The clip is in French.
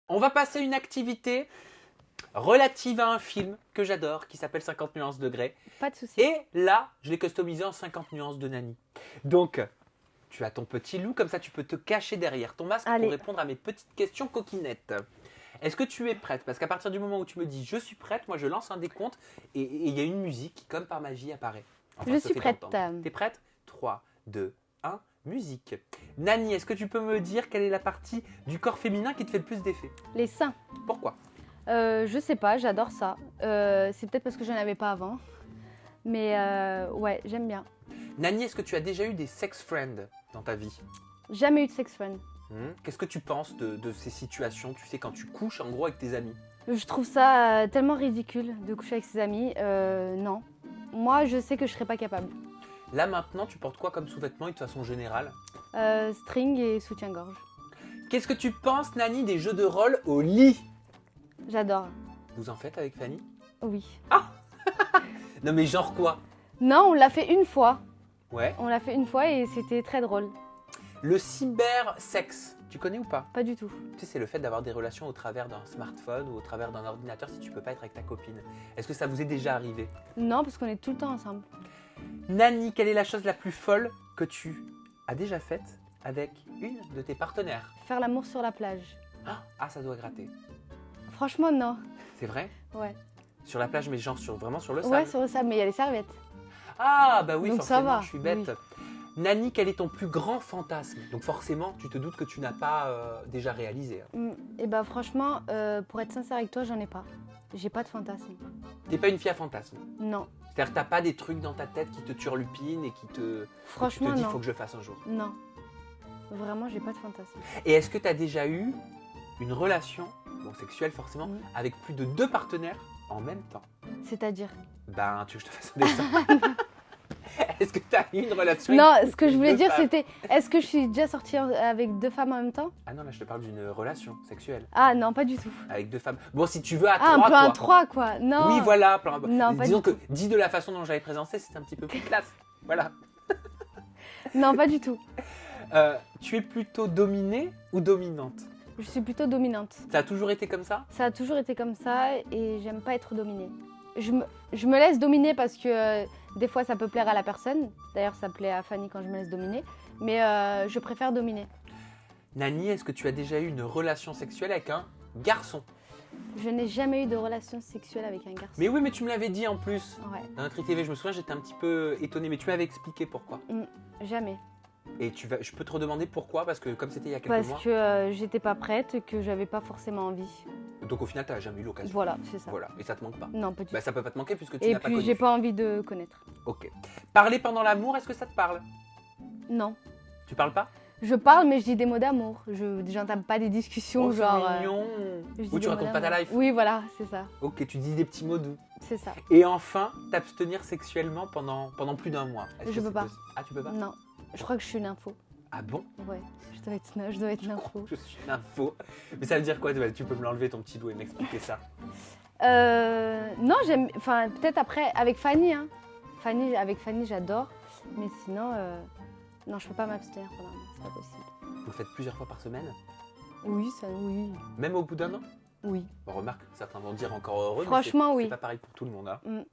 On va passer à une activité relative à un film que j'adore, qui s'appelle 50 nuances de Grey. Pas de souci. Et là, je l'ai customisé en 50 nuances de Nani. Donc, tu as ton petit loup, comme ça tu peux te cacher derrière ton masque Allez. pour répondre à mes petites questions coquinettes. Est-ce que tu es prête? Parce qu'à partir du moment où tu me dis je suis prête, moi je lance un décompte et il y a une musique qui, comme par magie, apparaît. Enfin, Je se suis fait prête. entendre. T'es prête? 3, 2, 1, musique. Nani, est-ce que tu peux me dire quelle est la partie du corps féminin qui te fait le plus d'effet? Les seins. Pourquoi? Je sais pas, j'adore ça. C'est peut-être parce que j'en avais pas avant. Mais ouais, j'aime bien. Nani, est-ce que tu as déjà eu des sex friends dans ta vie? Jamais eu de sex friend. Qu'est-ce que tu penses de ces situations, tu sais, quand tu couches en gros avec tes amis? Je trouve ça tellement ridicule de coucher avec ses amis. Non. Moi, je sais que je serais pas capable. Là maintenant, tu portes quoi comme sous-vêtements et de façon générale? String et soutien-gorge. Qu'est-ce que tu penses, Nani, des jeux de rôle au lit? J'adore. Vous en faites avec Fanny? Oui. Non mais genre quoi? Non, on l'a fait une fois. Ouais. On l'a fait une fois et c'était très drôle. Le cybersexe, tu connais ou pas? Pas du tout. Tu sais, c'est le fait d'avoir des relations au travers d'un smartphone ou au travers d'un ordinateur si tu peux pas être avec ta copine. Est-ce que ça vous est déjà arrivé? Non, parce qu'on est tout le temps ensemble. Nani, quelle est la chose la plus folle que tu as déjà faite avec une de tes partenaires? Faire l'amour sur la plage. Ah, ça doit gratter. Franchement, non. C'est vrai? Ouais. Sur la plage, mais genre vraiment sur le sable? Ouais, sur le sable, mais il y a les serviettes. Ah, bah oui, Donc ça forcément, va, je suis bête. oui. Nani, quel est ton plus grand fantasme? Donc forcément, tu te doutes que tu n'as pas déjà réalisé. Et bah franchement, pour être sincère avec toi, j'en ai pas. J'ai pas de fantasme. T'es pas une fille à fantasme. Non. C'est-à-dire que t'as pas des trucs dans ta tête qui te turlupinent et qui te... Franchement, tu te dis, non. faut que je le fasse un jour. Non. Vraiment, j'ai pas de fantasme. Et est-ce que tu as déjà eu une relation, bon sexuelle forcément, avec plus de 2 partenaires en même temps? C'est-à-dire? Ben, tu veux que je te fasse un dessin? Est-ce que tu as eu une relation Non, avec ce que je voulais 2 dire, femmes? c'était est-ce que je suis déjà sortie avec 2 femmes en même temps? Ah non, là je te parle d'une relation sexuelle Ah non, pas du tout. avec 2 femmes. Bon, si tu veux à 3, Ah, un peu quoi. un 3, quoi. Non. Oui, voilà. Non, pas Disons du que, dit de la façon dont j'avais présenté, c'est un petit peu plus classe. Voilà. Non, pas du tout. Tu es plutôt dominée ou dominante? Je suis plutôt dominante. Ça a toujours été comme ça? Ça a toujours été comme ça et j'aime pas être dominée. Je me laisse dominer parce que des fois ça peut plaire à la personne. D'ailleurs, ça plaît à Fanny quand je me laisse dominer. Mais je préfère dominer. Nani, est-ce que tu as déjà eu une relation sexuelle avec un garçon? Je n'ai jamais eu de relation sexuelle avec un garçon. Mais oui, mais tu me l'avais dit en plus. Ouais, Dans notre ITV, je me souviens, j'étais un petit peu étonnée, mais tu m'avais expliqué pourquoi. jamais. Et je peux te redemander pourquoi, parce que comme c'était il y a quelques Parce mois, que j'étais pas prête, que j'avais pas forcément envie. donc au final, tu n'as jamais eu l'occasion. Voilà, c'est ça. Voilà, et ça te manque pas. Non, pas du Bah tout. ça peut pas te manquer puisque tu Et n'as pas puis connu. j'ai pas envie de connaître. Ok. Parler pendant l'amour, est-ce que ça te parle? Non. Tu parles pas? Je parle, mais je dis des mots d'amour. J'entame pas des discussions Oh, genre. c'est mignon. Je dis Ou des tu mots racontes pas ta d'amour. life. Oui, voilà, c'est ça. Ok, tu dis des petits mots doux. C'est ça. Et enfin, t'abstenir sexuellement pendant plus d'un mois. Est-ce Je que peux c'est pas. possible? Ah, tu peux pas? Non. Je crois que je suis une info. Ah bon? Ouais, je dois être une info. Je suis une info. Mais ça veut dire quoi? Tu peux me l'enlever ton petit doigt et m'expliquer ça. Non, j'aime. Enfin, peut-être après, avec Fanny. Hein. Avec Fanny, j'adore. Mais sinon, non, je peux pas m'abstenir pendant un mois, c'est pas possible. Vous le faites plusieurs fois par semaine? Oui, ça, oui. Même au bout d'un an? Oui. Bon, remarque, certains vont dire encore heureux, Franchement, mais oui. c'est pas pareil pour tout le monde. Hein.